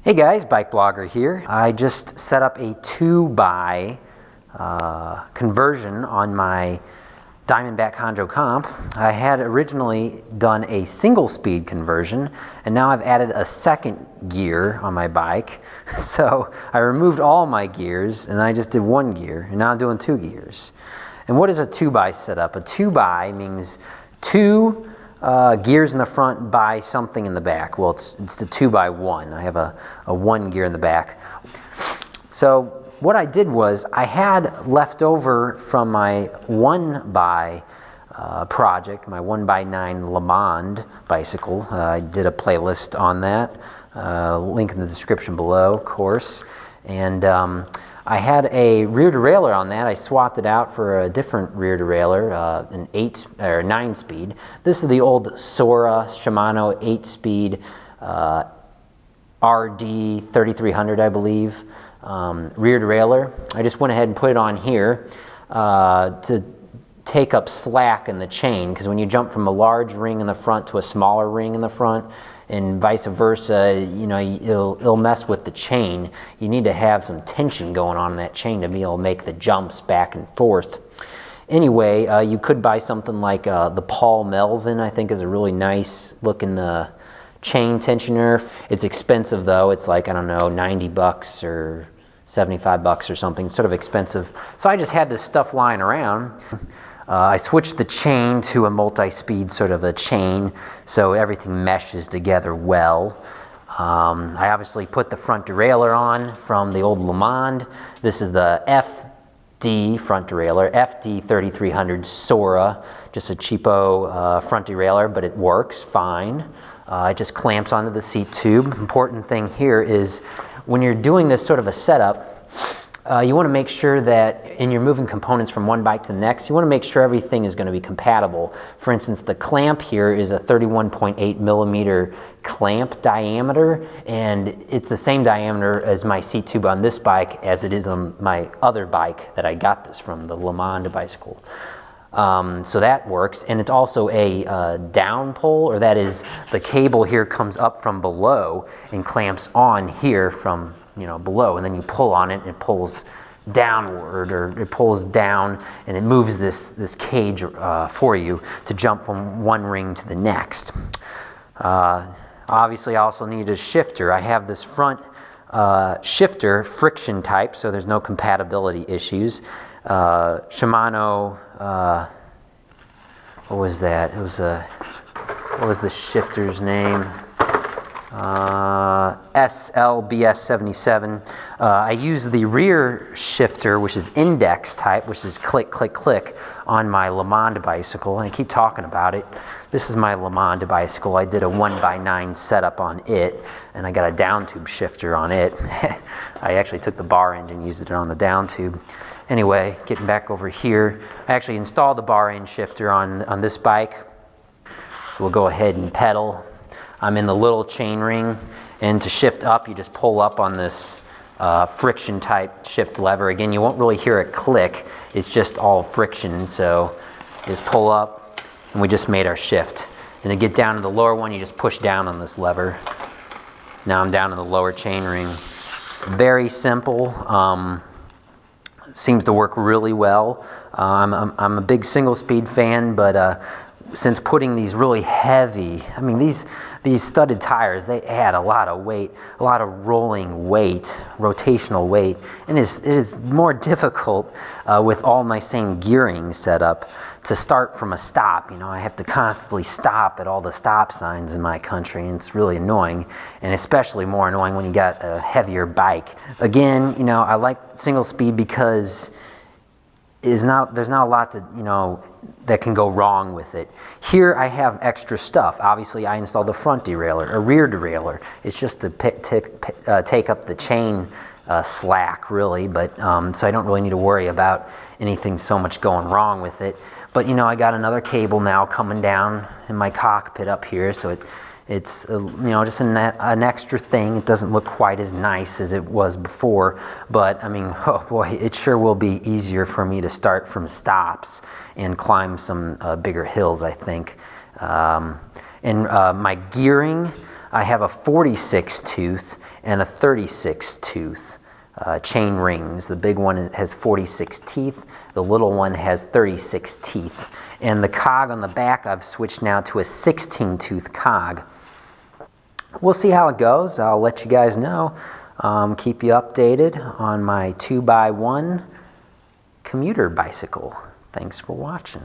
Hey guys, BikeBlogger here. I just set up a 2x conversion on my Diamondback Honjo Comp. I had originally done a single speed conversion, and now I've added a second gear on my bike. So I removed all my gears and I just did one gear, and now I'm doing 2 gears. And what is a 2x setup? A 2x means 2 gears in the front by something in the back. Well, it's the 2x1. I have a 1 gear in the back. So what I did was I had left over from my 1x project, my 1x9 Le Mans bicycle. I did a playlist on that. Link in the description below, of course. And I had a rear derailleur on that. I swapped it out for a different rear derailleur, an 8 or 9-speed. This is the old Sora Shimano 8-speed RD 3300, I believe, rear derailleur. I just went ahead and put it on here to take up slack in the chain, because when you jump from a large ring in the front to a smaller ring in the front, and vice versa, you know, it'll mess with the chain. You need to have some tension going on in that chain to be able to make the jumps back and forth. Anyway, you could buy something like the Paul Melvin, I think, is a really nice looking chain tensioner. It's expensive though. It's like, I don't know, 90 bucks or 75 bucks or something. It's sort of expensive. So I just had this stuff lying around. I switched the chain to a multi-speed sort of a chain, so everything meshes together well. I obviously put the front derailleur on from the old Le Mans. This is the FD front derailleur, FD 3300 Sora, just a cheapo front derailleur, but it works fine. It just clamps onto the seat tube. Important thing here is when you're doing this sort of a setup, you want to make sure that, and you're moving components from one bike to the next, you want to make sure everything is going to be compatible. For instance, the clamp here is a 31.8 millimeter clamp diameter, and it's the same diameter as my seat tube on this bike as it is on my other bike that I got this from, the Le Mans bicycle. So that works, and it's also a down pull, or that is, the cable here comes up from below and clamps on here from, you know, below, and then you pull on it and it pulls downward, or it pulls down and it moves this cage for you to jump from one ring to the next. Obviously I also need a shifter. I have this front shifter friction type, so there's no compatibility issues. Shimano, what was that? It was what was the shifter's name? SLBS77. I use the rear shifter, which is index type, which is click, click, click, on my Le Mans bicycle, and I keep talking about it. This is my Le Mans bicycle. I did a 1x9 setup on it, and I got a downtube shifter on it. I actually took the bar end and used it on the downtube. Anyway, getting back over here, I actually installed the bar end shifter on this bike, so we'll go ahead and pedal. I'm in the little Chainring, and to shift up, you just pull up on this friction type shift lever. Again, you won't really hear it click. It's just all friction, so you just pull up, and we just made our shift. And to get down to the lower one, you just push down on this lever. Now I'm down in the lower Chainring. Very simple. Seems to work really well. I'm a big single speed fan, but since putting these really heavy, I mean, these studded tires, they add a lot of weight, a lot of rolling weight, rotational weight, and it is more difficult with all my same gearing set up to start from a stop. You know, I have to constantly stop at all the stop signs in my country, and it's really annoying, and especially more annoying when you got a heavier bike. Again, you know, I like single speed because there's not a lot to, you know, that can go wrong with it. Here I have extra stuff. Obviously I installed the front derailleur, a rear derailleur. It's just to take up the chain slack, really, but so I don't really need to worry about anything so much going wrong with it. But you know, I got another cable now coming down in my cockpit up here, so it's you know, just an extra thing. It doesn't look quite as nice as it was before, but I mean, oh boy, it sure will be easier for me to start from stops and climb some bigger hills, I think. And my gearing, I have a 46 tooth, and a 36 tooth chain rings. The big one has 46 teeth. The little one has 36 teeth. And the cog on the back, I've switched now to a 16 tooth cog. We'll see how it goes. I'll let you guys know. Keep you updated on my 2x1 commuter bicycle. Thanks for watching.